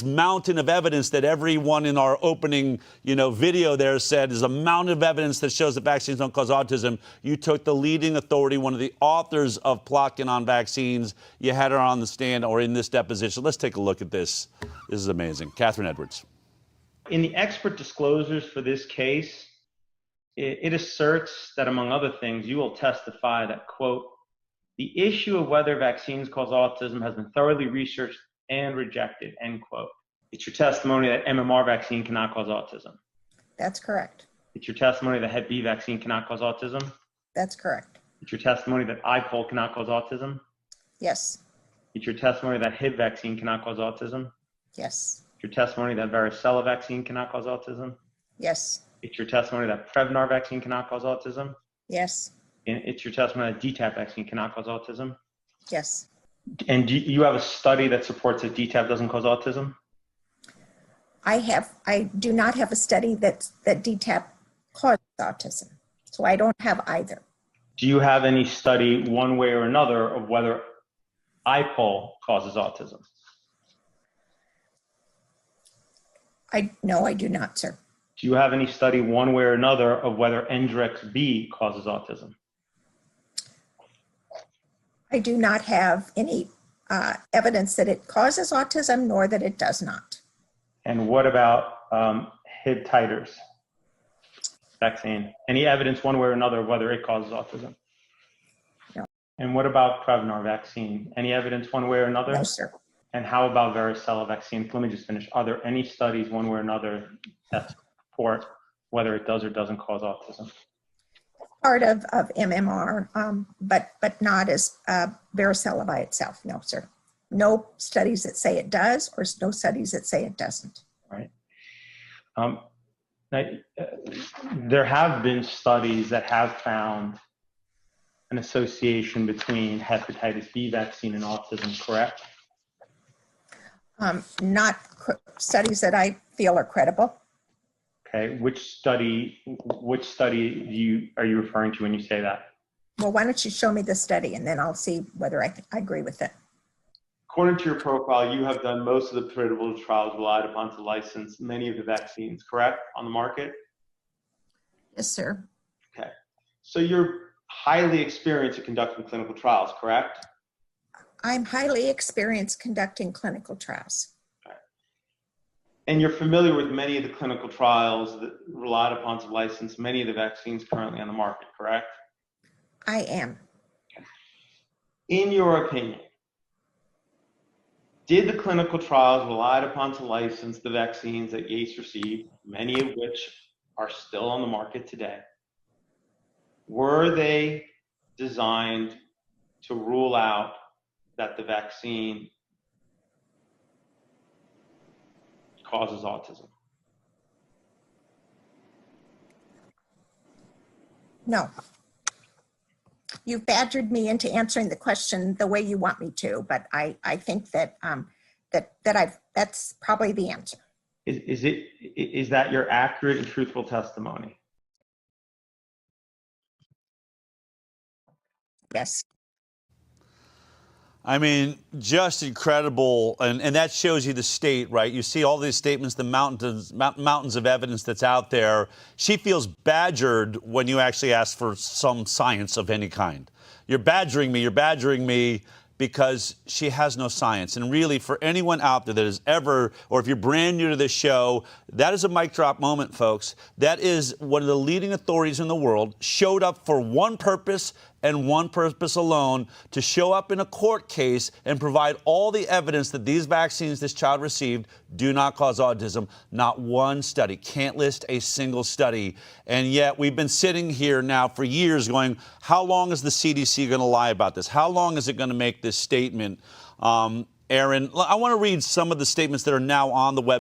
this mountain of evidence that everyone in our opening, video there said is a mountain of evidence that shows that vaccines don't cause autism. You took the leading authority, one of the authors of Plotkin on vaccines. You had her on the stand or in this deposition. Let's take a look at this. This is amazing. Catherine Edwards. In the expert disclosures for this case, it asserts that, among other things, you will testify that, quote, the issue of whether vaccines cause autism has been thoroughly researched and rejected, end quote. It's your testimony that MMR vaccine cannot cause autism. That's correct. It's your testimony that Hep B vaccine cannot cause autism. That's correct. It's your testimony that iPol cannot cause autism. Yes. It's your testimony that HIV vaccine cannot cause autism. Yes. It's your testimony that varicella vaccine cannot cause autism. Yes. It's your testimony that Prevnar vaccine cannot cause autism. Yes. And it's your testimony that DTaP vaccine cannot cause autism. Yes. And do you have a study that supports that DTaP doesn't cause autism? I do not have a study that DTaP causes autism. So I don't have either. Do you have any study one way or another of whether iPol causes autism? No, I do not, sir. Do you have any study one way or another of whether NGRX-B causes autism? I do not have any evidence that it causes autism, nor that it does not. And what about HIV titers vaccine? Any evidence one way or another of whether it causes autism? No. And what about Prevnar vaccine? Any evidence one way or another? No, sir. And how about varicella vaccine? Let me just finish. Are there any studies one way or another that support whether it does or doesn't cause autism? Part of MMR, but not as varicella by itself. No, sir. No studies that say it does, or no studies that say it doesn't. Right. There have been studies that have found an association between hepatitis B vaccine and autism, correct? Not studies that I feel are credible. Okay, which study are you referring to when you say that? Well, why don't you show me the study and then I'll see whether I agree with it. According to your profile, you have done most of the pivotal trials relied upon to license many of the vaccines, correct, on the market? Yes, sir. Okay, so you're highly experienced at conducting clinical trials, correct? I'm highly experienced conducting clinical trials. And you're familiar with many of the clinical trials that relied upon to license many of the vaccines currently on the market, correct? I am. In your opinion, did the clinical trials relied upon to license the vaccines that Yates received, many of which are still on the market today, were they designed to rule out that the vaccine causes autism? No. You've badgered me into answering the question the way you want me to, but I think that that's probably the answer. Is that your accurate and truthful testimony? Yes. I mean, just incredible. And that shows you the state, right? You see all these statements, the mountains of evidence that's out there. She feels badgered when you actually ask for some science of any kind. You're badgering me because she has no science. And really, for anyone out there that has ever, or if you're brand new to this show, that is a mic drop moment, folks. That is one of the leading authorities in the world, showed up for one purpose and one purpose alone, to show up in a court case and provide all the evidence that these vaccines this child received do not cause autism. Not one study, can't list a single study. And yet we've been sitting here now for years going, how long is the CDC going to lie about this? How long is it going to make this statement? Aaron, I want to read some of the statements that are now on the web.